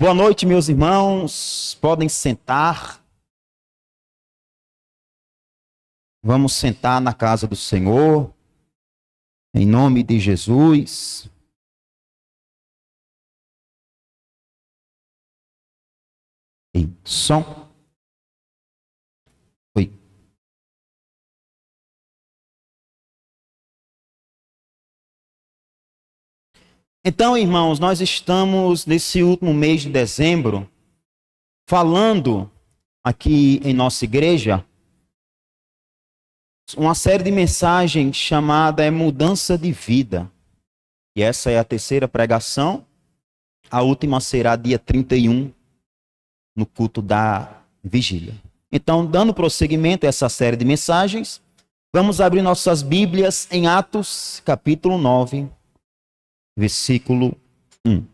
Boa noite, meus irmãos. Podem sentar. Vamos sentar na casa do Senhor, em nome de Jesus. E som. Oi. Então, irmãos, nós estamos nesse último mês de dezembro falando aqui em nossa igreja uma série de mensagens chamada Mudança de Vida. E essa é a terceira pregação. A última será dia 31, no culto da vigília. Então, dando prosseguimento a essa série de mensagens, vamos abrir nossas Bíblias em Atos, capítulo 9, versículo 1.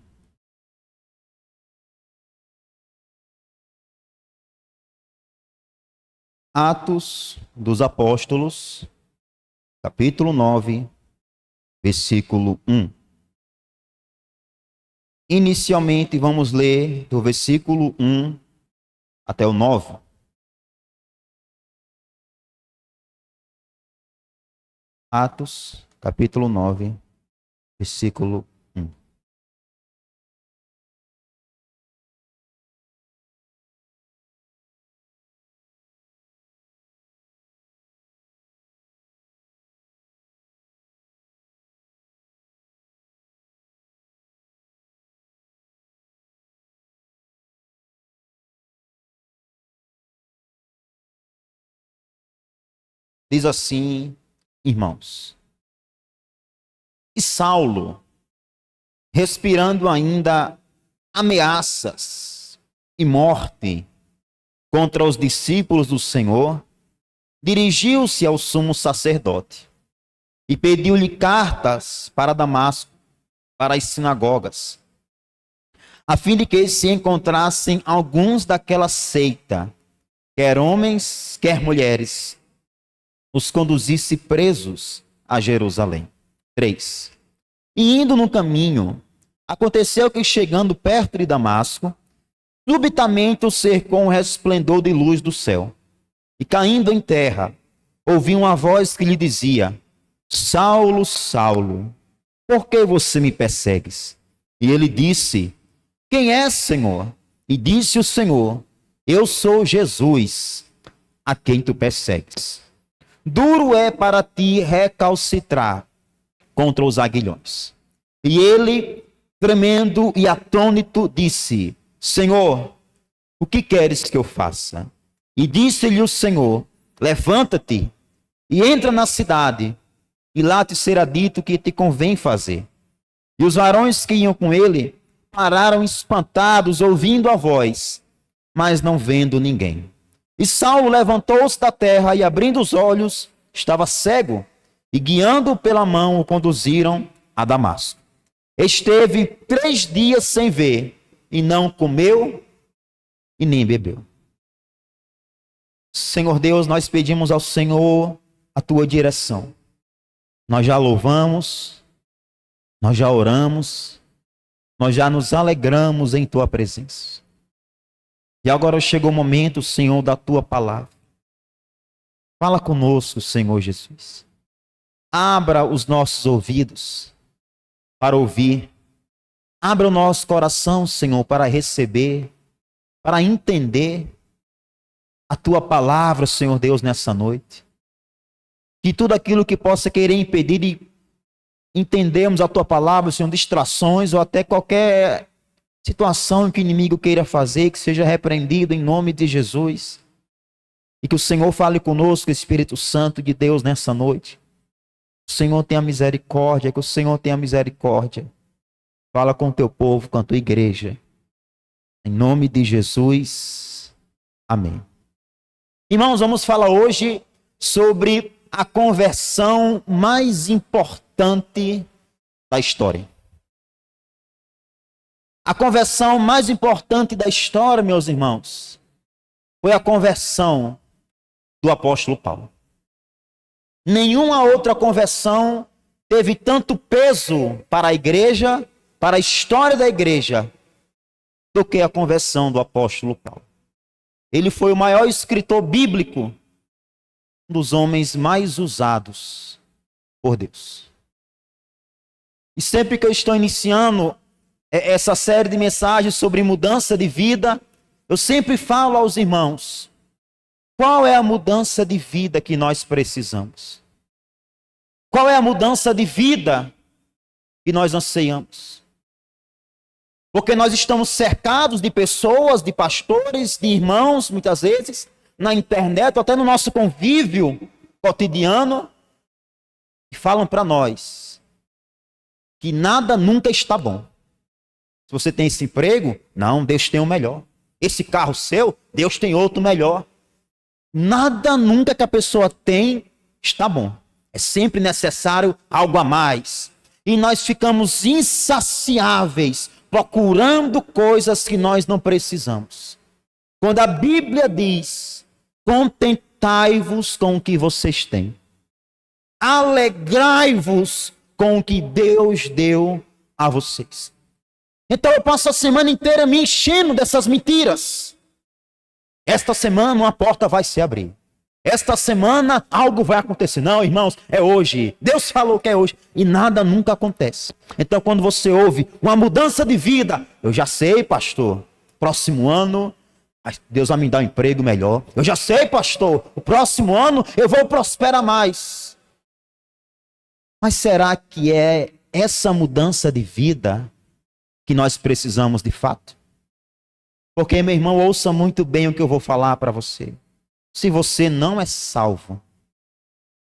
Atos dos Apóstolos, capítulo 9, versículo 1. Inicialmente, vamos ler do versículo 1 até o 9. Atos, capítulo 9, versículo 1. Diz assim, irmãos: E Saulo, respirando ainda ameaças e morte contra os discípulos do Senhor, dirigiu-se ao sumo sacerdote e pediu-lhe cartas para Damasco, para as sinagogas, a fim de que se encontrassem alguns daquela seita, quer homens, quer mulheres, os conduzisse presos a Jerusalém. 3. E indo no caminho, aconteceu que, chegando perto de Damasco, subitamente o cercou um resplendor de luz do céu. E caindo em terra, ouviu uma voz que lhe dizia: Saulo, Saulo, por que você me persegues? E ele disse: Quem és, Senhor? E disse o Senhor: Eu sou Jesus, a quem tu persegues. Duro é para ti recalcitrar contra os aguilhões. E ele, tremendo e atônito, disse: Senhor, o que queres que eu faça? E disse-lhe o Senhor: Levanta-te e entra na cidade, e lá te será dito o que te convém fazer. E os varões que iam com ele pararam espantados, ouvindo a voz, mas não vendo ninguém. E Saulo levantou-se da terra e, abrindo os olhos, estava cego, e guiando-o pela mão, o conduziram a Damasco. Esteve 3 dias sem ver, e não comeu e nem bebeu. Senhor Deus, nós pedimos ao Senhor a tua direção. Nós já louvamos, nós já oramos, nós já nos alegramos em tua presença. E agora chegou o momento, Senhor, da tua palavra. Fala conosco, Senhor Jesus. Abra os nossos ouvidos para ouvir. Abra o nosso coração, Senhor, para receber, para entender a tua palavra, Senhor Deus, nessa noite. Que tudo aquilo que possa querer impedir de entendermos a tua palavra, Senhor, distrações ou até qualquer situação que o inimigo queira fazer, que seja repreendido em nome de Jesus. E que o Senhor fale conosco, Espírito Santo de Deus, nessa noite. O Senhor tenha misericórdia, que o Senhor tenha misericórdia. Fala com o teu povo, com a tua igreja. Em nome de Jesus. Amém. Irmãos, vamos falar hoje sobre a conversão mais importante da história. A conversão mais importante da história, meus irmãos, foi a conversão do apóstolo Paulo. Nenhuma outra conversão teve tanto peso para a igreja, para a história da igreja, do que a conversão do apóstolo Paulo. Ele foi o maior escritor bíblico, um dos homens mais usados por Deus. E sempre que eu estou iniciando essa série de mensagens sobre mudança de vida, eu sempre falo aos irmãos, qual é a mudança de vida que nós precisamos? Qual é a mudança de vida que nós anseiamos? Porque nós estamos cercados de pessoas, de pastores, de irmãos, muitas vezes, na internet, ou até no nosso convívio cotidiano, que falam para nós que nada nunca está bom. Se você tem esse emprego, não, Deus tem o melhor. Esse carro seu, Deus tem outro melhor. Nada nunca que a pessoa tem está bom. É sempre necessário algo a mais. E nós ficamos insaciáveis, procurando coisas que nós não precisamos. Quando a Bíblia diz, contentai-vos com o que vocês têm. Alegrai-vos com o que Deus deu a vocês. Então eu passo a semana inteira me enchendo dessas mentiras. Esta semana uma porta vai se abrir. Esta semana algo vai acontecer. Não, irmãos, é hoje. Deus falou que é hoje. E nada nunca acontece. Então quando você ouve uma mudança de vida, eu já sei, pastor, próximo ano Deus vai me dar um emprego melhor. Eu já sei, pastor, o próximo ano eu vou prosperar mais. Mas será que é essa mudança de vida que nós precisamos de fato? Porque, meu irmão, ouça muito bem o que eu vou falar para você. Se você não é salvo,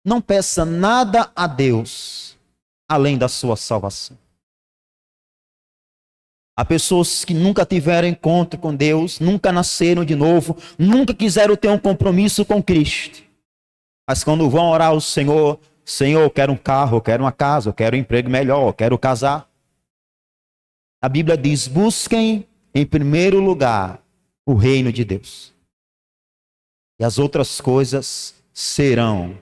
não peça nada a Deus além da sua salvação. Há pessoas que nunca tiveram encontro com Deus, nunca nasceram de novo, nunca quiseram ter um compromisso com Cristo. Mas quando vão orar ao Senhor, Senhor, eu quero um carro, eu quero uma casa, eu quero um emprego melhor, eu quero casar. A Bíblia diz, busquem em primeiro lugar o reino de Deus. E as outras coisas serão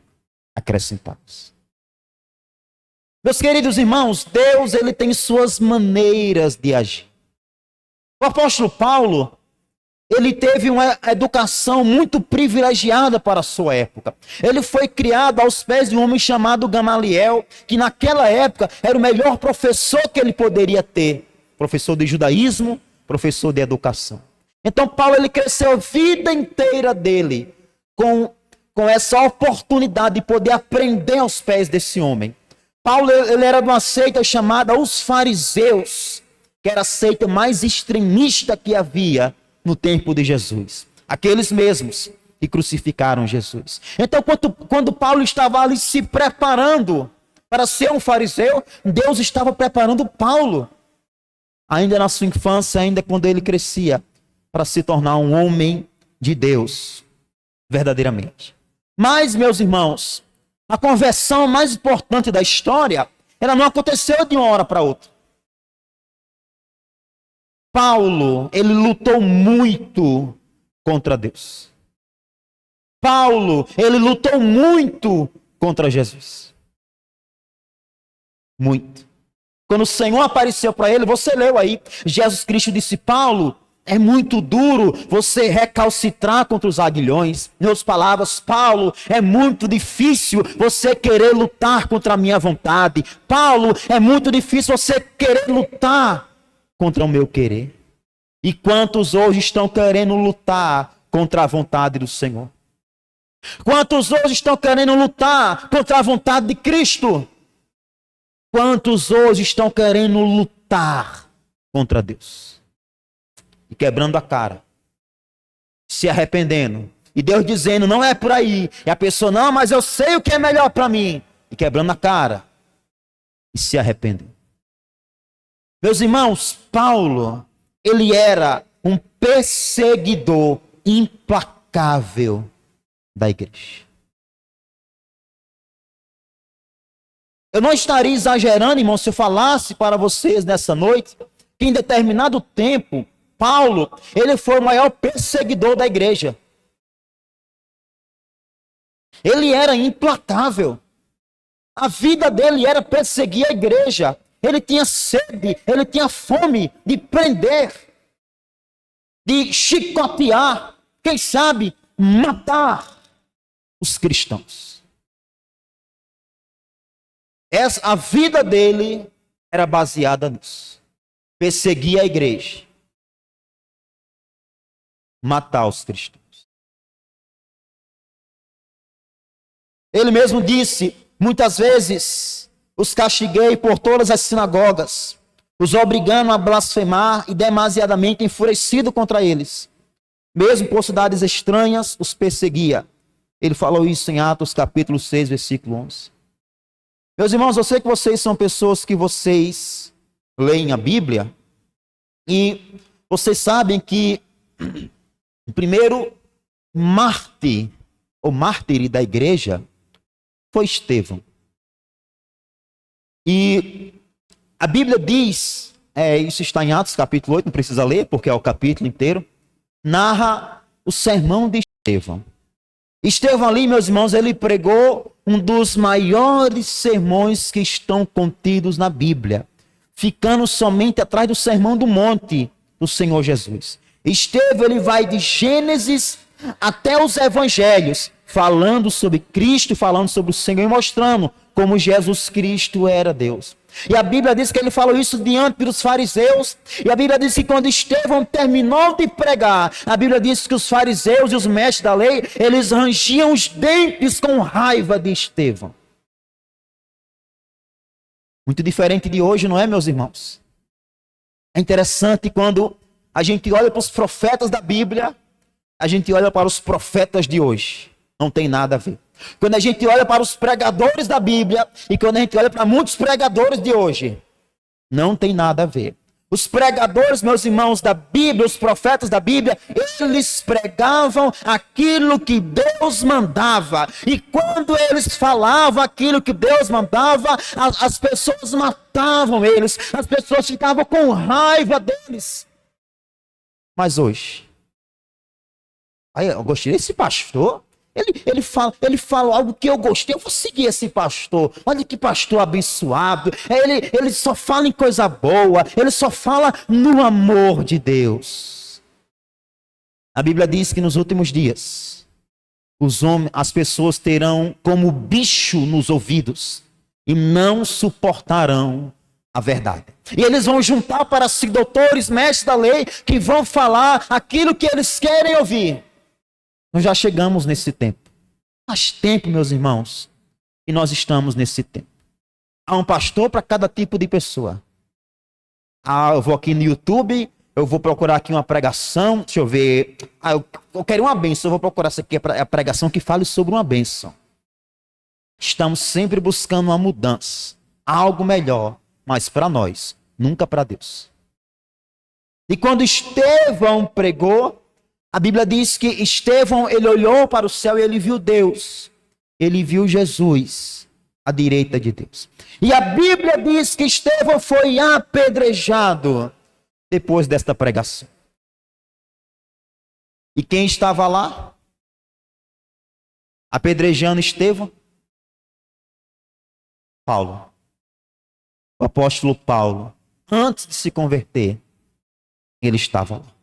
acrescentadas. Meus queridos irmãos, Deus ele tem suas maneiras de agir. O apóstolo Paulo, ele teve uma educação muito privilegiada para a sua época. Ele foi criado aos pés de um homem chamado Gamaliel, que naquela época era o melhor professor que ele poderia ter. Professor de judaísmo, professor de educação. Então Paulo ele cresceu a vida inteira dele com essa oportunidade de poder aprender aos pés desse homem. Paulo ele era de uma seita chamada os fariseus, que era a seita mais extremista que havia no tempo de Jesus. Aqueles mesmos que crucificaram Jesus. Então quando Paulo estava ali se preparando para ser um fariseu, Deus estava preparando Paulo. Ainda na sua infância, ainda quando ele crescia, para se tornar um homem de Deus, verdadeiramente. Mas, meus irmãos, a conversão mais importante da história, ela não aconteceu de uma hora para outra. Paulo, ele lutou muito contra Deus. Paulo, ele lutou muito contra Jesus. Muito. Quando o Senhor apareceu para ele, você leu aí, Jesus Cristo disse, Paulo, é muito duro você recalcitrar contra os aguilhões. Em outras palavras, Paulo, é muito difícil você querer lutar contra a minha vontade. Paulo, é muito difícil você querer lutar contra o meu querer. E quantos hoje estão querendo lutar contra a vontade do Senhor? Quantos hoje estão querendo lutar contra a vontade de Cristo? Quantos hoje estão querendo lutar contra Deus? E quebrando a cara, se arrependendo. E Deus dizendo, não é por aí. E a pessoa, não, mas eu sei o que é melhor para mim. E quebrando a cara. E se arrependendo. Meus irmãos, Paulo, ele era um perseguidor implacável da igreja. Eu não estaria exagerando, irmão, se eu falasse para vocês nessa noite que em determinado tempo, Paulo, ele foi o maior perseguidor da igreja. Ele era implacável. A vida dele era perseguir a igreja. Ele tinha sede, ele tinha fome de prender. de chicotear, quem sabe, matar os cristãos. A vida dele era baseada nisso. Perseguir a igreja. Matar os cristãos. Ele mesmo disse, muitas vezes, os castiguei por todas as sinagogas, os obrigando a blasfemar e demasiadamente enfurecido contra eles. Mesmo por cidades estranhas, os perseguia. Ele falou isso em Atos capítulo 6, versículo 11. Meus irmãos, eu sei que vocês são pessoas que vocês leem a Bíblia e vocês sabem que o primeiro mártir, ou mártir da igreja, foi Estevão. E a Bíblia diz, isso está em Atos capítulo 8, não precisa ler, porque é o capítulo inteiro, narra o sermão de Estevão. Estevão ali, meus irmãos, ele pregou um dos maiores sermões que estão contidos na Bíblia, ficando somente atrás do sermão do monte do Senhor Jesus. Estevão, ele vai de Gênesis até os evangelhos, falando sobre Cristo, falando sobre o Senhor e mostrando como Jesus Cristo era Deus. E a Bíblia diz que ele falou isso diante dos fariseus. E a Bíblia diz que quando Estevão terminou de pregar, a Bíblia diz que os fariseus e os mestres da lei, eles rangiam os dentes com raiva de Estevão. Muito diferente de hoje, não é, meus irmãos? É interessante quando a gente olha para os profetas da Bíblia, a gente olha para os profetas de hoje. Não tem nada a ver. Quando a gente olha para os pregadores da Bíblia e quando a gente olha para muitos pregadores de hoje, não tem nada a ver. Os pregadores, meus irmãos, da Bíblia, os profetas da Bíblia, eles pregavam aquilo que Deus mandava. E quando eles falavam aquilo que Deus mandava, as pessoas matavam eles, as pessoas ficavam com raiva deles. Mas hoje, aí eu gostei desse pastor. Ele fala algo que eu gostei, eu vou seguir esse pastor. Olha que pastor abençoado. Ele só fala em coisa boa, ele só fala no amor de Deus. A Bíblia diz que nos últimos dias, as pessoas terão como bicho nos ouvidos e não suportarão a verdade. E eles vão juntar para si doutores, mestres da lei, que vão falar aquilo que eles querem ouvir. Nós já chegamos nesse tempo. Faz tempo, meus irmãos, e nós estamos nesse tempo. Há um pastor para cada tipo de pessoa. Eu vou aqui no YouTube, eu vou procurar aqui uma pregação, deixa eu ver. Eu quero uma bênção, eu vou procurar essa aqui, a pregação que fale sobre uma bênção. Estamos sempre buscando uma mudança, algo melhor, mas para nós, nunca para Deus. E quando Estevão pregou, a Bíblia diz que Estevão, ele olhou para o céu e ele viu Deus. Ele viu Jesus à direita de Deus. E a Bíblia diz que Estevão foi apedrejado depois desta pregação. E quem estava lá? Apedrejando Estevão? Paulo. O apóstolo Paulo, antes de se converter, ele estava lá.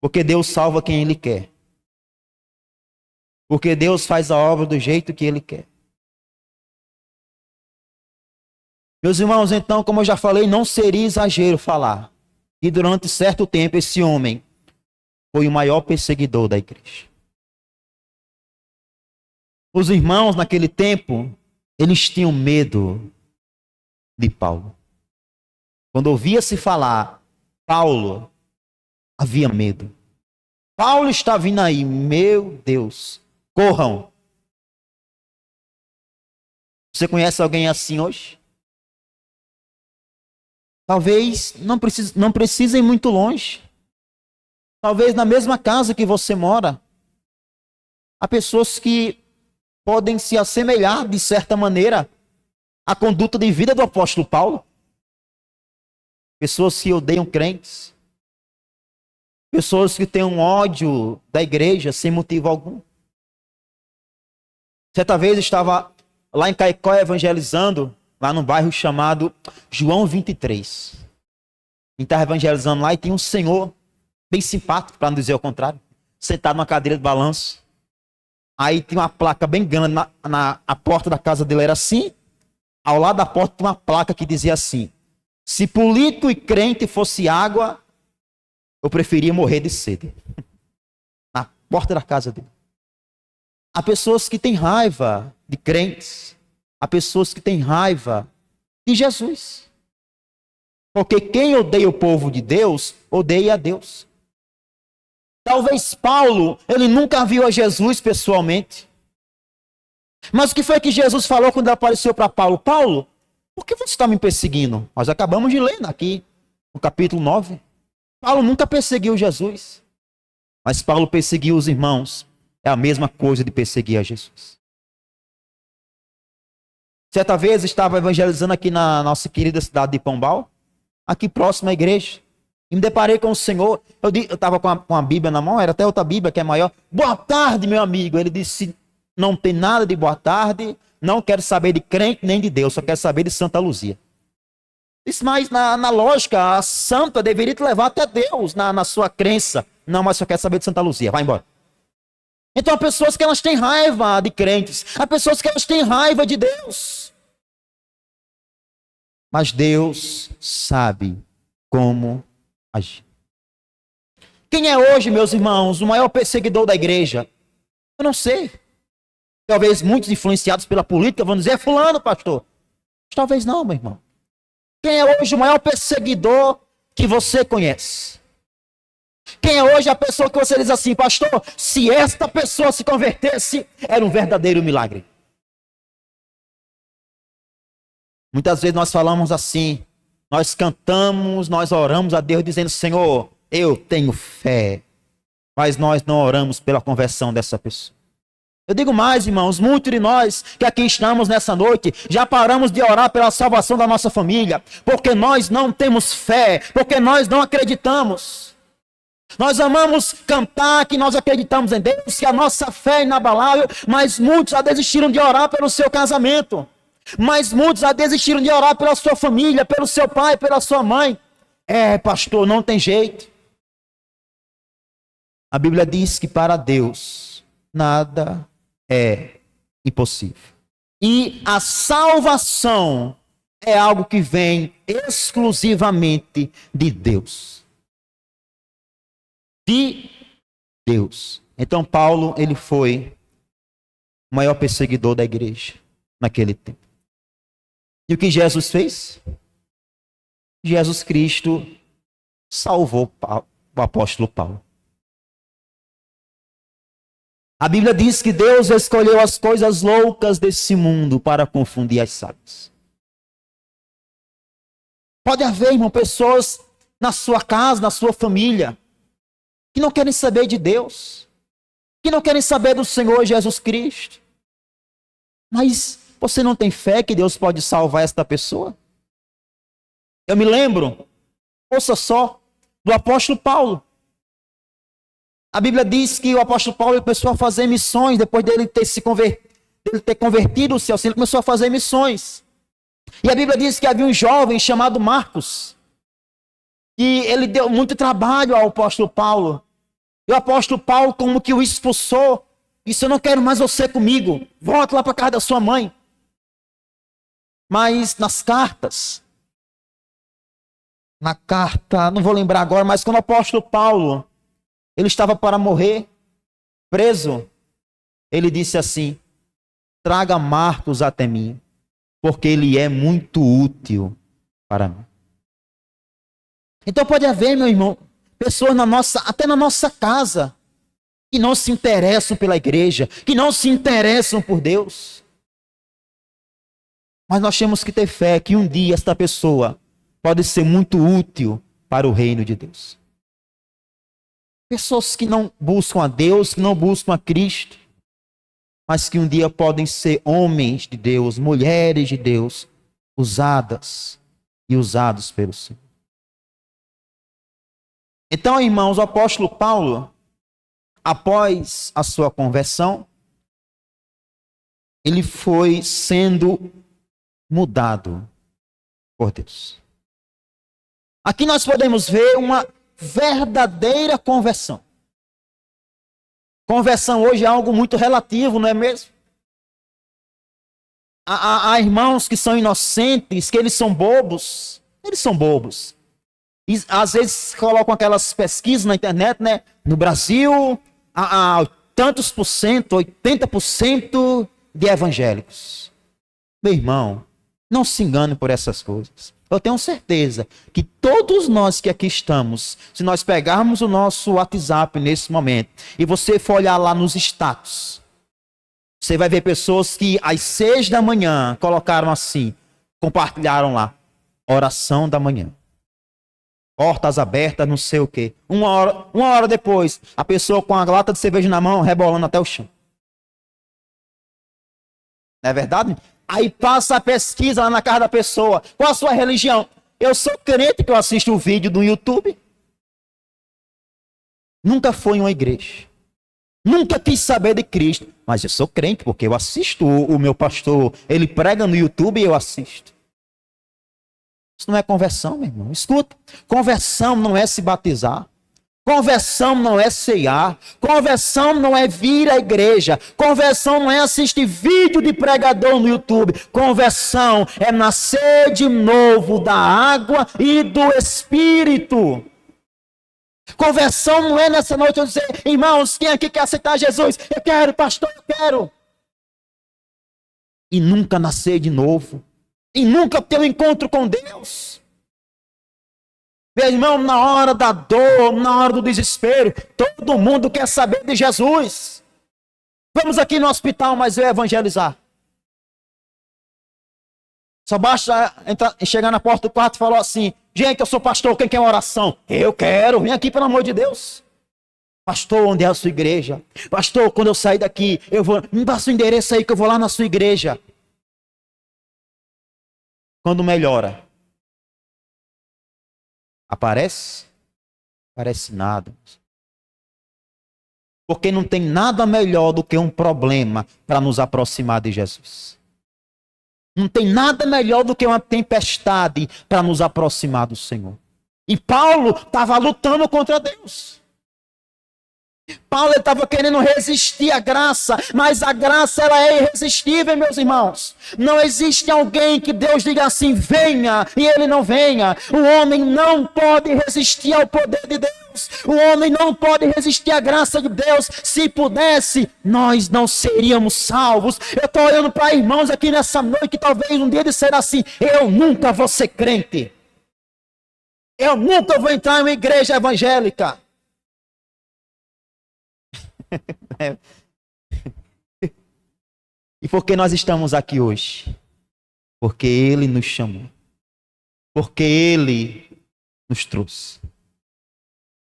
Porque Deus salva quem Ele quer. Porque Deus faz a obra do jeito que Ele quer. Meus irmãos, então, como eu já falei, não seria exagero falar que durante certo tempo esse homem foi o maior perseguidor da igreja. Os irmãos naquele tempo, eles tinham medo de Paulo. Quando ouvia-se falar Paulo, havia medo. Paulo está vindo aí, meu Deus, corram. Você conhece alguém assim hoje? Talvez não precisem ir muito longe. Talvez na mesma casa que você mora. Há pessoas que podem se assemelhar, de certa maneira, à conduta de vida do apóstolo Paulo. Pessoas que odeiam crentes. Pessoas que têm um ódio da igreja sem motivo algum. Certa vez estava lá em Caicó evangelizando, lá no bairro chamado João 23. A gente estava evangelizando lá e tinha um senhor, bem simpático, para não dizer o contrário, sentado numa cadeira de balanço. Aí tinha uma placa bem grande, a porta da casa dele era assim, ao lado da porta tinha uma placa que dizia assim: se político e crente fosse água, eu preferia morrer de sede. Na porta da casa dele. Há pessoas que têm raiva de crentes. Há pessoas que têm raiva de Jesus. Porque quem odeia o povo de Deus, odeia a Deus. Talvez Paulo, ele nunca viu a Jesus pessoalmente. Mas o que foi que Jesus falou quando apareceu para Paulo? Paulo, por que você está me perseguindo? Nós acabamos de ler aqui, no capítulo 9. Paulo nunca perseguiu Jesus. Mas Paulo perseguiu os irmãos. É a mesma coisa de perseguir a Jesus. Certa vez estava evangelizando aqui na nossa querida cidade de Pombal, aqui próximo à igreja. E me deparei com o Senhor. Eu estava com a Bíblia na mão, era até outra Bíblia que é maior. Boa tarde, meu amigo. Ele disse: não tem nada de boa tarde, não quero saber de crente nem de Deus, só quero saber de Santa Luzia. Disse, mas na lógica, a santa deveria te levar até Deus na sua crença. Não, mas só quero saber de Santa Luzia. Vai embora. Então há pessoas que elas têm raiva de crentes. Há pessoas que elas têm raiva de Deus. Mas Deus sabe como agir. Quem é hoje, meus irmãos, o maior perseguidor da igreja? Eu não sei. Talvez muitos influenciados pela política vão dizer: é fulano, pastor. Mas talvez não, meu irmão. Quem é hoje o maior perseguidor que você conhece? Quem é hoje a pessoa que você diz assim: pastor, se esta pessoa se convertesse, era um verdadeiro milagre? Muitas vezes nós falamos assim, nós cantamos, nós oramos a Deus dizendo: Senhor, eu tenho fé. Mas nós não oramos pela conversão dessa pessoa. Eu digo mais, irmãos, muitos de nós que aqui estamos nessa noite, já paramos de orar pela salvação da nossa família, porque nós não temos fé, porque nós não acreditamos. Nós amamos cantar que nós acreditamos em Deus, que a nossa fé é inabalável, mas muitos já desistiram de orar pelo seu casamento. Mas muitos já desistiram de orar pela sua família, pelo seu pai, pela sua mãe. É, pastor, não tem jeito. A Bíblia diz que para Deus nada é impossível. E a salvação é algo que vem exclusivamente de Deus. De Deus. Então Paulo, ele foi o maior perseguidor da igreja naquele tempo. E o que Jesus fez? Jesus Cristo salvou o apóstolo Paulo. A Bíblia diz que Deus escolheu as coisas loucas desse mundo para confundir as sábias. Pode haver, irmão, pessoas na sua casa, na sua família, que não querem saber de Deus, que não querem saber do Senhor Jesus Cristo. Mas você não tem fé que Deus pode salvar esta pessoa? Eu me lembro, ouça só, do apóstolo Paulo. A Bíblia diz que o apóstolo Paulo começou a fazer missões, depois dele ter convertido-se ao Senhor, ele começou a fazer missões. E a Bíblia diz que havia um jovem chamado Marcos, e ele deu muito trabalho ao apóstolo Paulo. E o apóstolo Paulo como que o expulsou, disse: eu não quero mais você comigo, volta lá para a casa da sua mãe. Mas nas cartas, na carta, não vou lembrar agora, mas quando o apóstolo Paulo, ele estava para morrer, preso, ele disse assim: traga Marcos até mim, porque ele é muito útil para mim. Então pode haver, meu irmão, pessoas até na nossa casa, que não se interessam pela igreja, que não se interessam por Deus. Mas nós temos que ter fé que um dia esta pessoa pode ser muito útil para o reino de Deus. Pessoas que não buscam a Deus, que não buscam a Cristo, mas que um dia podem ser homens de Deus, mulheres de Deus, usadas e usados pelo Senhor. Então, irmãos, o apóstolo Paulo, após a sua conversão, ele foi sendo mudado por Deus. Aqui nós podemos ver uma verdadeira conversão. Conversão hoje é algo muito relativo, não é mesmo? Há irmãos que são inocentes, que eles são bobos. Eles são bobos. E, às vezes colocam aquelas pesquisas na internet, né? No Brasil, há tantos por cento, 80% de evangélicos. Meu irmão, não se engane por essas coisas. Eu tenho certeza que todos nós que aqui estamos, se nós pegarmos o nosso WhatsApp nesse momento, e você for olhar lá nos status, você vai ver pessoas que às 6 da manhã colocaram assim, compartilharam lá, oração da manhã. Portas abertas, não sei o quê. Uma hora depois, a pessoa com a lata de cerveja na mão, rebolando até o chão. Não é verdade? Aí passa a pesquisa lá na casa da pessoa. Qual a sua religião? Eu sou crente, que eu assisto um vídeo do YouTube. Nunca foi em uma igreja. Nunca quis saber de Cristo. Mas eu sou crente, porque eu assisto o meu pastor. Ele prega no YouTube e eu assisto. Isso não é conversão, meu irmão. Escuta, conversão não é se batizar. Conversão não é ceiar. Conversão não é vir à igreja. Conversão não é assistir vídeo de pregador no YouTube. Conversão é nascer de novo da água e do Espírito. Conversão não é nessa noite eu dizer, irmãos, quem aqui quer aceitar Jesus? Eu quero, pastor, eu quero. E nunca nascer de novo. E nunca ter um encontro com Deus. Meu irmão, na hora da dor, na hora do desespero, todo mundo quer saber de Jesus. Vamos aqui no hospital, mas eu evangelizar. Só basta chegar na porta do quarto e falar assim, gente, eu sou pastor, quem quer uma oração? Eu quero, vem aqui pelo amor de Deus. Pastor, onde é a sua igreja? Pastor, quando eu sair daqui, me dá seu endereço aí que eu vou lá na sua igreja. Quando melhora, aparece nada. Porque não tem nada melhor do que um problema para nos aproximar de Jesus. Não tem nada melhor do que uma tempestade para nos aproximar do Senhor. E Paulo estava lutando contra Deus. Paulo estava querendo resistir à graça, mas a graça ela é irresistível, meus irmãos. Não existe alguém que Deus diga assim, venha, e ele não venha. O homem não pode resistir ao poder de Deus. O homem não pode resistir à graça de Deus. Se pudesse, nós não seríamos salvos. Eu estou olhando para irmãos aqui nessa noite que talvez um dia disseram assim, eu nunca vou ser crente. Eu nunca vou entrar em uma igreja evangélica. E por que nós estamos aqui hoje? Porque Ele nos chamou. Porque Ele nos trouxe.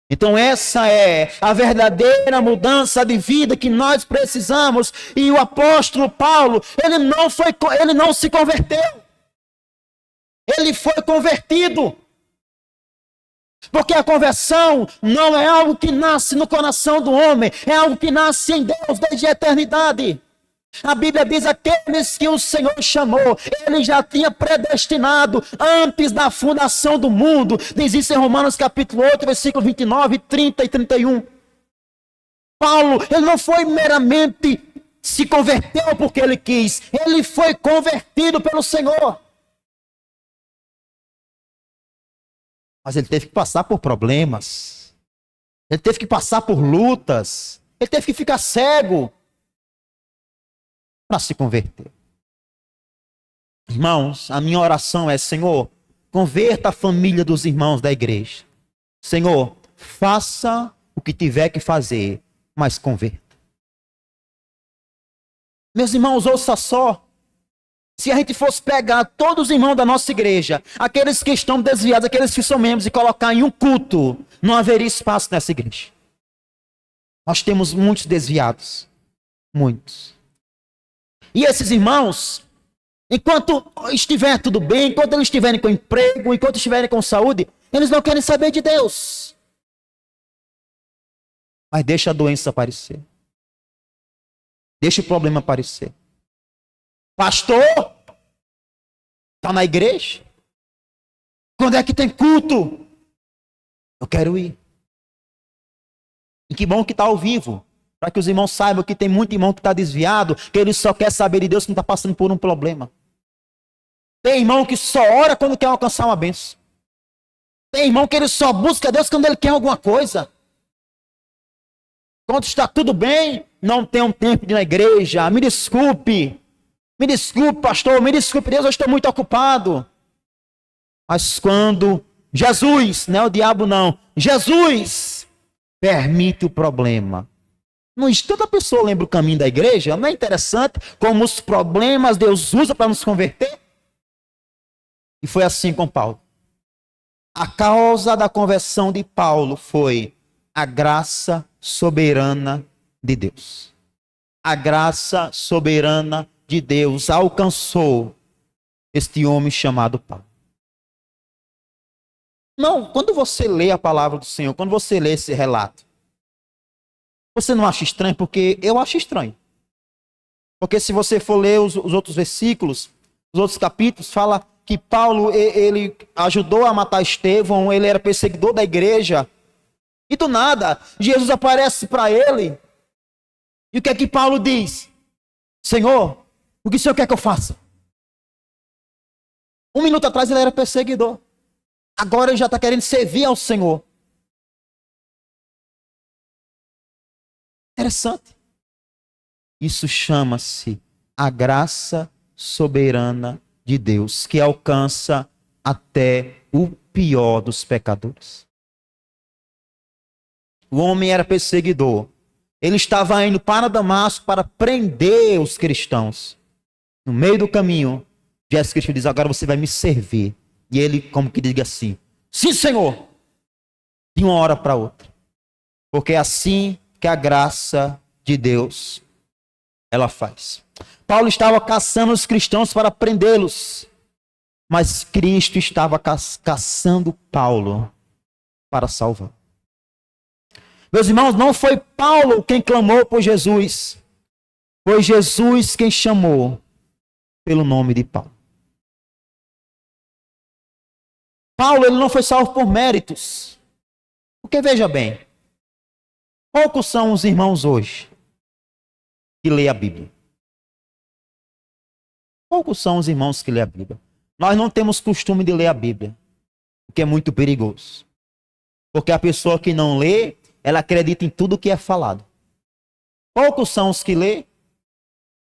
Então essa é a verdadeira mudança de vida que nós precisamos. E o apóstolo Paulo, ele não se converteu. Ele foi convertido. Porque a conversão não é algo que nasce no coração do homem, é algo que nasce em Deus desde a eternidade. A Bíblia diz, aqueles que o Senhor chamou, Ele já tinha predestinado antes da fundação do mundo. Diz isso em Romanos capítulo 8, versículo 29, 30 e 31. Paulo, ele não foi meramente se converteu porque ele quis, ele foi convertido pelo Senhor. Mas ele teve que passar por problemas. Ele teve que passar por lutas. Ele teve que ficar cego para se converter. Irmãos, a minha oração é, Senhor, converta a família dos irmãos da igreja. Senhor, faça o que tiver que fazer, mas converta. Meus irmãos, ouça só. Se a gente fosse pegar todos os irmãos da nossa igreja, aqueles que estão desviados, aqueles que são membros, e colocar em um culto, não haveria espaço nessa igreja. Nós temos muitos desviados. Muitos. E esses irmãos, enquanto estiver tudo bem, enquanto eles estiverem com emprego, enquanto estiverem com saúde, eles não querem saber de Deus. Mas deixa a doença aparecer. Deixa o problema aparecer. Pastor, está na igreja? Quando é que tem culto? Eu quero ir. E que bom que está ao vivo. Para que os irmãos saibam que tem muito irmão que está desviado, que ele só quer saber de Deus, que não está passando por um problema. Tem irmão que só ora quando quer alcançar uma bênção. Tem irmão que ele só busca Deus quando ele quer alguma coisa. Quando está tudo bem, não tem um tempo de ir na igreja. Me desculpe, pastor, me desculpe, Deus, eu estou muito ocupado. Mas quando Jesus, não é o diabo não, Jesus permite o problema. No instante a pessoa lembra o caminho da igreja. Não é interessante como os problemas Deus usa para nos converter? E foi assim com Paulo. A causa da conversão de Paulo foi a graça soberana de Deus. A graça soberana de Deus alcançou este homem chamado Paulo. Não, quando você lê a palavra do Senhor, quando você lê esse relato, você não acha estranho? Porque eu acho estranho. Porque se você for ler os outros versículos, os outros capítulos, fala que Paulo, ele ajudou a matar Estevão, ele era perseguidor da igreja. E do nada, Jesus aparece para ele. E o que é que Paulo diz? Senhor, o que o Senhor quer que eu faça? 1 minuto atrás ele era perseguidor. Agora ele já está querendo servir ao Senhor. Interessante. Isso chama-se a graça soberana de Deus, que alcança até o pior dos pecadores. O homem era perseguidor. Ele estava indo para Damasco para prender os cristãos. No meio do caminho, Jesus Cristo diz, agora você vai me servir. E ele, como que diga assim, sim, Senhor, de uma hora para outra. Porque é assim que a graça de Deus, ela faz. Paulo estava caçando os cristãos para prendê-los. Mas Cristo estava caçando Paulo para salvar. Meus irmãos, não foi Paulo quem clamou por Jesus. Foi Jesus quem chamou pelo nome de Paulo. Paulo, ele não foi salvo por méritos. Porque veja bem, poucos são os irmãos hoje que lêem a Bíblia. Poucos são os irmãos que lêem a Bíblia. Nós não temos costume de ler a Bíblia, o que é muito perigoso. Porque a pessoa que não lê, ela acredita em tudo que é falado. Poucos são os que lêem,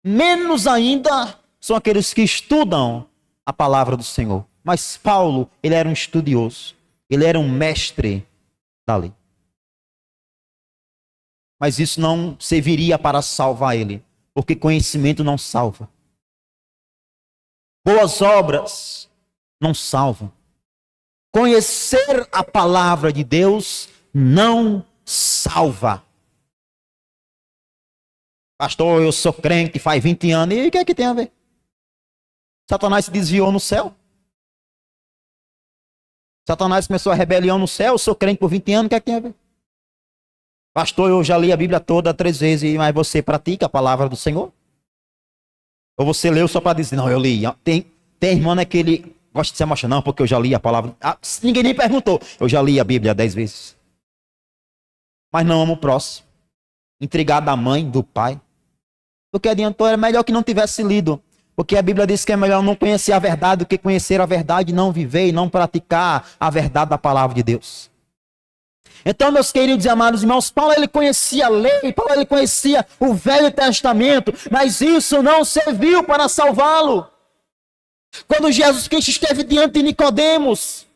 menos ainda são aqueles que estudam a palavra do Senhor. Mas Paulo, ele era um estudioso, ele era um mestre da lei. Mas isso não serviria para salvar ele, porque conhecimento não salva. Boas obras não salvam. Conhecer a palavra de Deus não salva. Pastor, eu sou crente faz 20 anos. E o que é que tem a ver? Satanás se desviou no céu. Satanás começou a rebelião no céu. Eu sou crente por 20 anos. O que é que tem a ver? Pastor, eu já li a Bíblia toda 3 vezes. Mas você pratica a palavra do Senhor? Ou você leu só para dizer, não, eu li. Tem irmão que ele gosta de se emocionar, não, porque eu já li a palavra. Ninguém nem perguntou. Eu já li a Bíblia 10 vezes. Mas não amo o próximo. Intrigado da mãe, do pai. O que adiantou era melhor que não tivesse lido. Porque a Bíblia diz que é melhor não conhecer a verdade do que conhecer a verdade e não viver e não praticar a verdade da palavra de Deus. Então, meus queridos e amados irmãos, Paulo ele conhecia a lei, Paulo ele conhecia o Velho Testamento, mas isso não serviu para salvá-lo. Quando Jesus Cristo esteve diante de Nicodemos,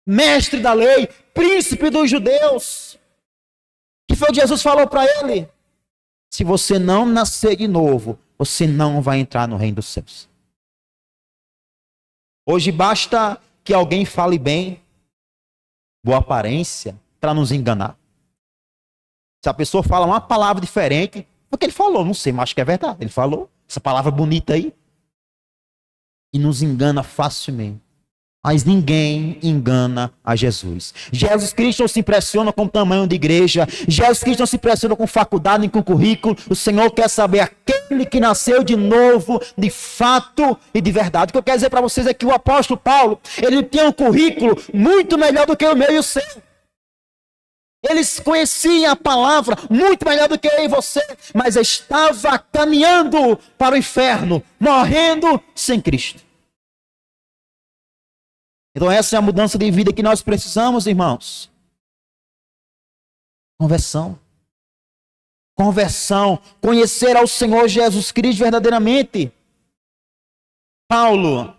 mestre da lei, príncipe dos judeus, que foi o que Jesus falou para ele? Se você não nascer de novo, você não vai entrar no reino dos céus. Hoje basta que alguém fale bem, boa aparência, para nos enganar. Se a pessoa fala uma palavra diferente, porque ele falou, não sei, mas acho que é verdade. Ele falou essa palavra bonita aí. E nos engana facilmente. Mas ninguém engana a Jesus. Jesus Cristo não se impressiona com o tamanho de igreja. Jesus Cristo não se impressiona com faculdade nem com currículo. O Senhor quer saber aquele que nasceu de novo, de fato e de verdade. O que eu quero dizer para vocês é que o apóstolo Paulo, ele tinha um currículo muito melhor do que o meu e o seu. Eles conheciam a palavra muito melhor do que eu e você, mas estava caminhando para o inferno, morrendo sem Cristo. Então essa é a mudança de vida que nós precisamos, irmãos. Conversão. Conversão. Conhecer ao Senhor Jesus Cristo verdadeiramente. Paulo,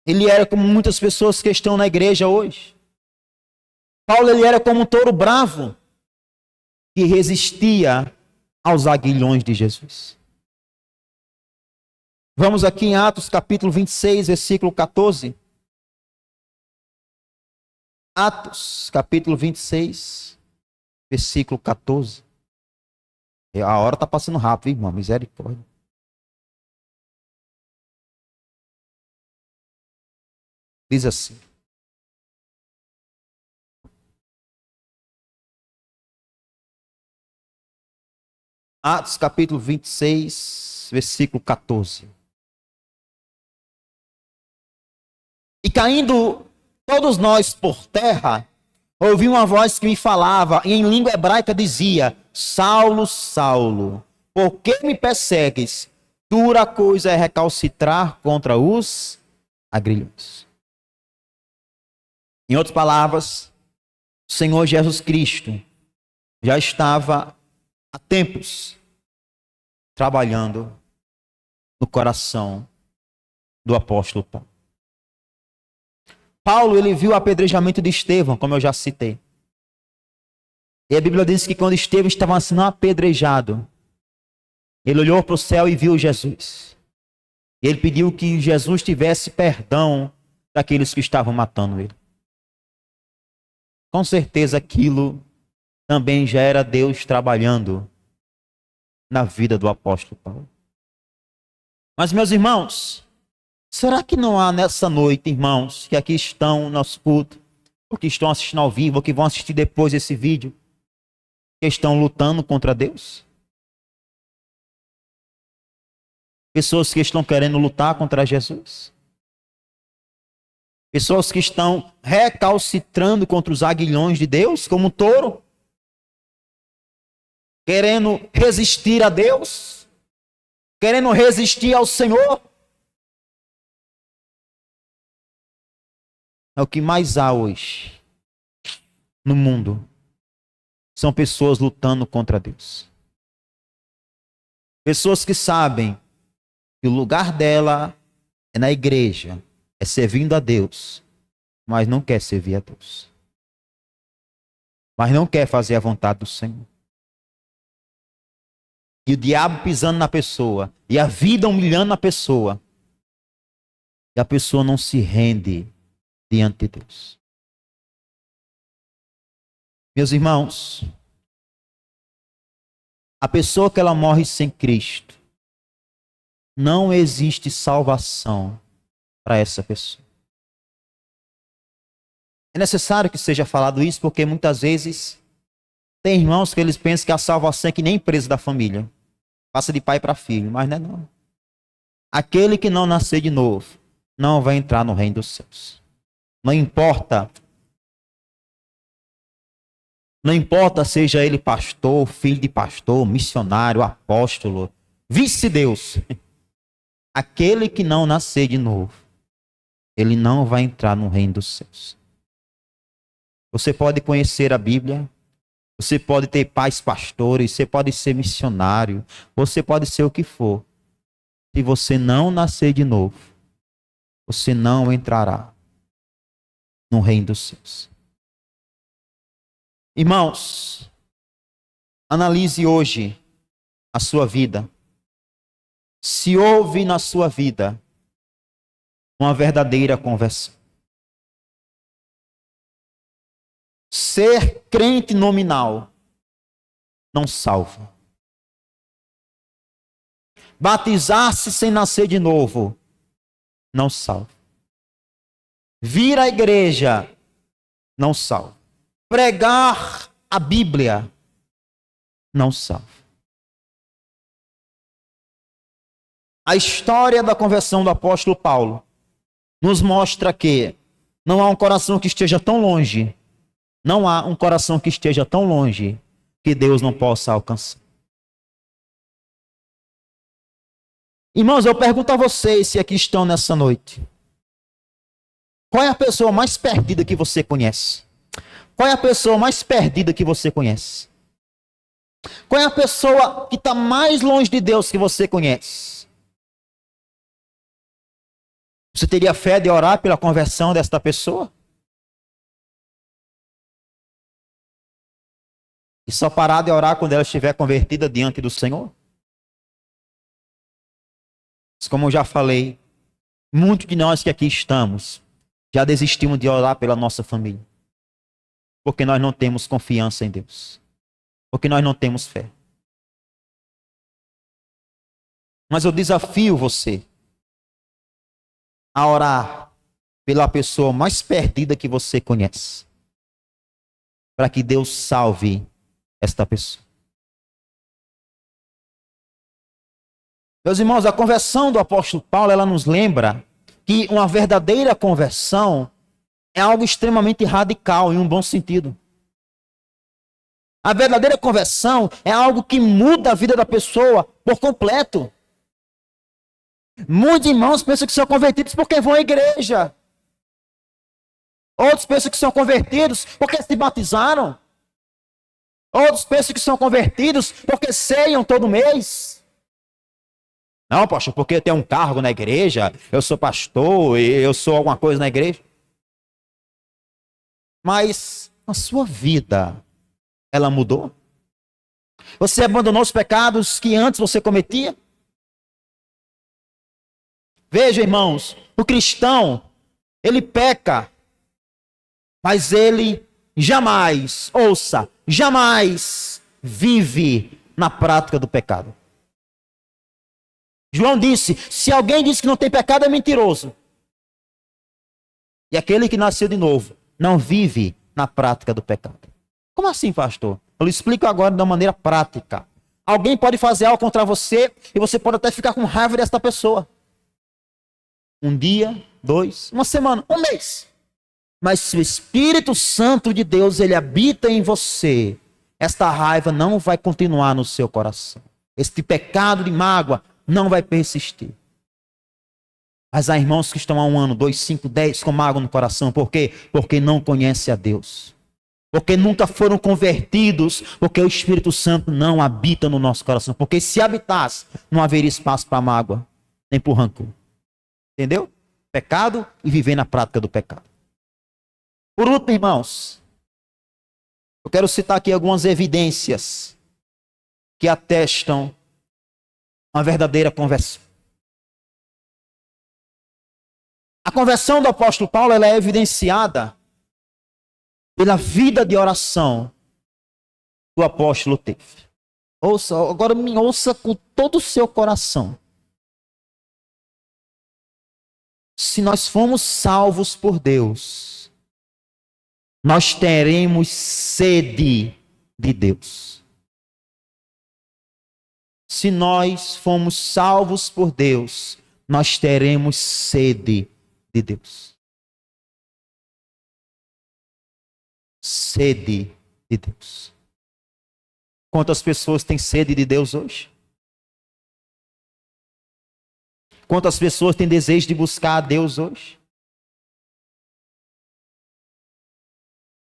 ele era como muitas pessoas que estão na igreja hoje. Paulo, ele era como um touro bravo que resistia aos aguilhões de Jesus. Vamos aqui em Atos capítulo 26, versículo 14. Atos capítulo 26, versículo 14. A hora está passando rápido, irmão, misericórdia. Diz assim. Atos capítulo 26, versículo 14. E caindo todos nós por terra, ouvi uma voz que me falava, e em língua hebraica dizia: Saulo, Saulo, por que me persegues? Dura coisa é recalcitrar contra os agrilhões. Em outras palavras, o Senhor Jesus Cristo já estava há tempos trabalhando no coração do apóstolo Paulo. Paulo, ele viu o apedrejamento de Estevão, como eu já citei. E a Bíblia diz que quando Estevão estava sendo apedrejado, ele olhou para o céu e viu Jesus. E ele pediu que Jesus tivesse perdão daqueles que estavam matando ele. Com certeza aquilo também já era Deus trabalhando na vida do apóstolo Paulo. Mas, meus irmãos, será que não há nessa noite, irmãos, que aqui estão no nosso culto, ou que estão assistindo ao vivo, ou que vão assistir depois esse vídeo, que estão lutando contra Deus? Pessoas que estão querendo lutar contra Jesus? Pessoas que estão recalcitrando contra os aguilhões de Deus, como um touro? Querendo resistir a Deus? Querendo resistir ao Senhor? É o que mais há hoje no mundo. São pessoas lutando contra Deus. Pessoas que sabem que o lugar dela é na igreja, é servindo a Deus, mas não quer servir a Deus. Mas não quer fazer a vontade do Senhor. E o diabo pisando na pessoa, e a vida humilhando a pessoa, e a pessoa não se rende diante de Deus. Meus irmãos, a pessoa que ela morre sem Cristo, não existe salvação para essa pessoa. É necessário que seja falado isso, porque muitas vezes tem irmãos que eles pensam que a salvação é que nem empresa da família. Passa de pai para filho, mas não é não. Aquele que não nascer de novo, não vai entrar no reino dos céus. Não importa seja ele pastor, filho de pastor, missionário, apóstolo, vice-deus. Aquele que não nascer de novo, ele não vai entrar no reino dos céus. Você pode conhecer a Bíblia, você pode ter pais pastores, você pode ser missionário, você pode ser o que for. Se você não nascer de novo, você não entrará no reino dos céus. Irmãos, analise hoje a sua vida. Se houve na sua vida uma verdadeira conversão. Ser crente nominal não salva. Batizar-se sem nascer de novo não salva. Vir à igreja não salva. Pregar a Bíblia não salva. A história da conversão do apóstolo Paulo nos mostra que não há um coração que esteja tão longe Não há um coração que esteja tão longe que Deus não possa alcançar. Irmãos, eu pergunto a vocês se aqui estão nessa noite. Qual é a pessoa mais perdida que você conhece? Qual é a pessoa mais perdida que você conhece? Qual é a pessoa que está mais longe de Deus que você conhece? Você teria fé de orar pela conversão desta pessoa? E só parar de orar quando ela estiver convertida diante do Senhor? Mas como eu já falei, muitos de nós que aqui estamos já desistimos de orar pela nossa família. Porque nós não temos confiança em Deus. Porque nós não temos fé. Mas eu desafio você a orar pela pessoa mais perdida que você conhece. Para que Deus salve esta pessoa. Meus irmãos, a conversão do apóstolo Paulo, ela nos lembra que uma verdadeira conversão é algo extremamente radical, em um bom sentido. A verdadeira conversão é algo que muda a vida da pessoa por completo. Muitos irmãos pensam que são convertidos porque vão à igreja. Outros pensam que são convertidos porque se batizaram. Outros pensam que são convertidos porque ceiam todo mês. Não, pastor, porque eu tenho um cargo na igreja, eu sou pastor, eu sou alguma coisa na igreja. Mas a sua vida, ela mudou? Você abandonou os pecados que antes você cometia? Veja, irmãos, o cristão, ele peca, mas ele jamais, ouça, jamais vive na prática do pecado. João disse, se alguém diz que não tem pecado, é mentiroso. E aquele que nasceu de novo não vive na prática do pecado. Como assim, pastor? Eu lhe explico agora de uma maneira prática. Alguém pode fazer algo contra você e você pode até ficar com raiva desta pessoa. Um dia, 2, uma semana, um mês. Mas se o Espírito Santo de Deus ele habita em você, esta raiva não vai continuar no seu coração. Este pecado de mágoa não vai persistir. Mas há irmãos que estão há 1 ano, 2, 5, 10 com mágoa no coração. Por quê? Porque não conhecem a Deus. Porque nunca foram convertidos. Porque o Espírito Santo não habita no nosso coração. Porque se habitasse, não haveria espaço para mágoa, nem para rancor. Entendeu? Pecado e viver na prática do pecado. Por último, irmãos, eu quero citar aqui algumas evidências que atestam uma verdadeira conversão. A conversão do apóstolo Paulo ela é evidenciada pela vida de oração que o apóstolo teve. Ouça, agora me ouça com todo o seu coração. Se nós fomos salvos por Deus, nós teremos sede de Deus. Se nós fomos salvos por Deus, nós teremos sede de Deus. Sede de Deus. Quantas pessoas têm sede de Deus hoje? Quantas pessoas têm desejo de buscar a Deus hoje?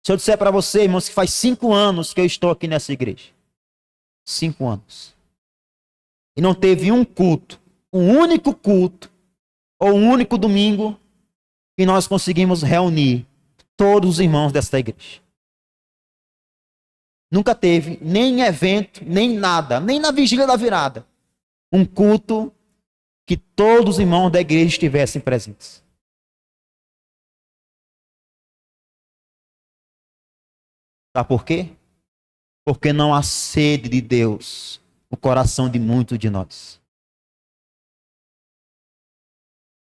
Se eu disser para você, irmãos, que faz 5 anos que eu estou aqui nessa igreja. 5 anos. E não teve um culto, um único culto, ou um único domingo, que nós conseguimos reunir todos os irmãos desta igreja. Nunca teve, nem evento, nem nada, nem na vigília da virada, um culto que todos os irmãos da igreja estivessem presentes. Sabe por quê? Porque não há sede de Deus no coração de muitos de nós.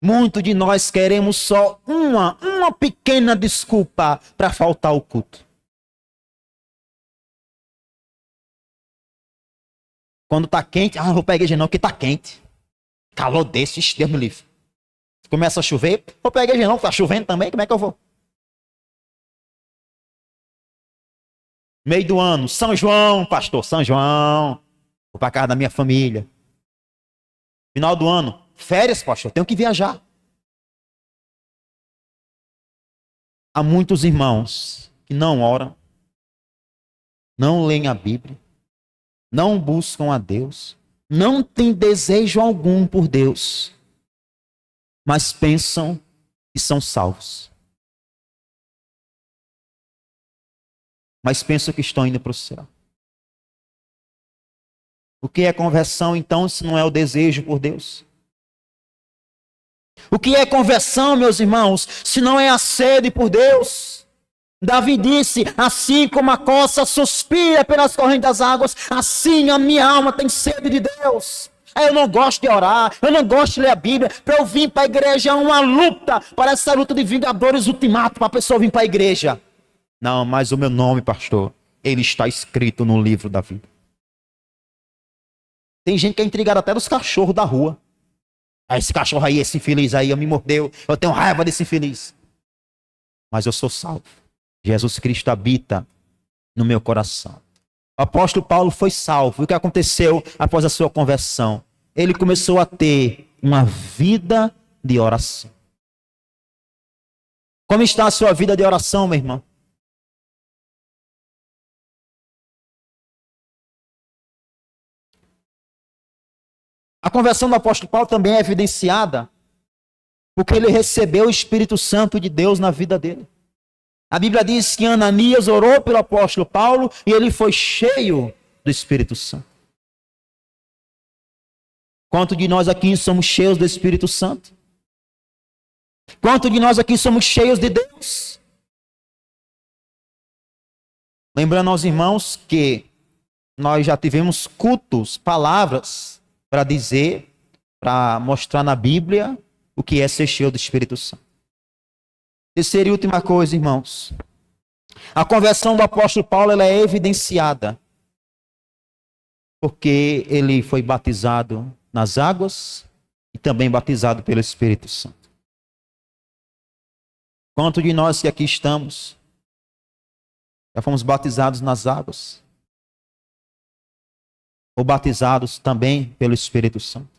Muitos de nós queremos só uma pequena desculpa para faltar ao culto. Quando está quente, não vou para a igreja não, porque está quente. Calor desse, Deus me livre. Começa a chover, vou para a igreja não, está chovendo também, como é que eu vou? Meio do ano, São João, pastor, São João. Vou para casa da minha família. Final do ano, férias, pastor, tenho que viajar. Há muitos irmãos que não oram, não leem a Bíblia, não buscam a Deus, não têm desejo algum por Deus, mas pensam que são salvos. Mas pensam que estão indo para o céu. O que é conversão, então, se não é o desejo por Deus? O que é conversão, meus irmãos, se não é a sede por Deus? Davi disse, assim como a coça suspira pelas correntes das águas, assim a minha alma tem sede de Deus. Eu não gosto de orar, eu não gosto de ler a Bíblia. Para eu vir para a igreja é uma luta, parece essa luta de Vingadores Ultimato para a pessoa vir para a igreja. Não, mas o meu nome, pastor, ele está escrito no livro da vida. Tem gente que é intrigada até dos cachorros da rua. Esse cachorro aí, esse infeliz aí, me mordeu. Eu tenho raiva desse infeliz. Mas eu sou salvo. Jesus Cristo habita no meu coração. O apóstolo Paulo foi salvo. E o que aconteceu após a sua conversão? Ele começou a ter uma vida de oração. Como está a sua vida de oração, meu irmão? A conversão do apóstolo Paulo também é evidenciada porque ele recebeu o Espírito Santo de Deus na vida dele. A Bíblia diz que Ananias orou pelo apóstolo Paulo e ele foi cheio do Espírito Santo. Quanto de nós aqui somos cheios do Espírito Santo? Quanto de nós aqui somos cheios de Deus? Lembrando aos irmãos que nós já tivemos cultos, palavras para dizer, para mostrar na Bíblia o que é ser cheio do Espírito Santo. Terceira e última coisa, irmãos. A conversão do apóstolo Paulo ela é evidenciada porque ele foi batizado nas águas e também batizado pelo Espírito Santo. Quanto de nós que aqui estamos já fomos batizados nas águas ou batizados também pelo Espírito Santo?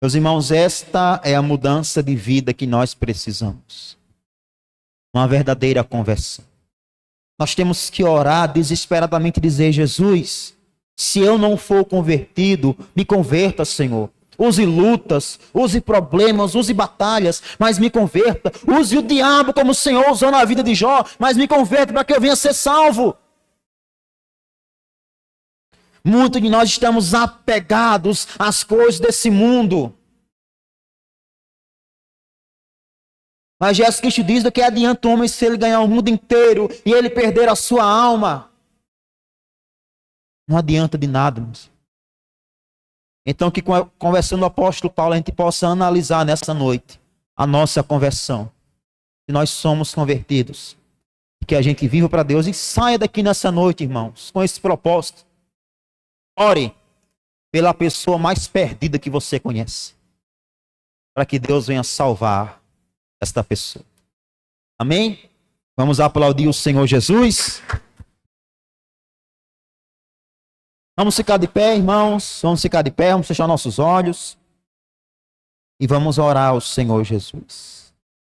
Meus irmãos, esta é a mudança de vida que nós precisamos. Uma verdadeira conversão. Nós temos que orar desesperadamente e dizer, Jesus, se eu não for convertido, me converta, Senhor. Use lutas, use problemas, use batalhas, mas me converta. Use o diabo como o Senhor usou na vida de Jó, mas me converta para que eu venha ser salvo. Muitos de nós estamos apegados às coisas desse mundo. Mas Jesus Cristo diz do que adianta o homem se ele ganhar o mundo inteiro e ele perder a sua alma. Não adianta de nada, irmãos. Então que conversando o apóstolo Paulo a gente possa analisar nessa noite a nossa conversão. Se nós somos convertidos. Que a gente viva para Deus e saia daqui nessa noite, irmãos, com esse propósito. Ore pela pessoa mais perdida que você conhece. Para que Deus venha salvar esta pessoa. Amém? Vamos aplaudir o Senhor Jesus. Vamos ficar de pé, irmãos. Vamos ficar de pé, vamos fechar nossos olhos. E vamos orar ao Senhor Jesus.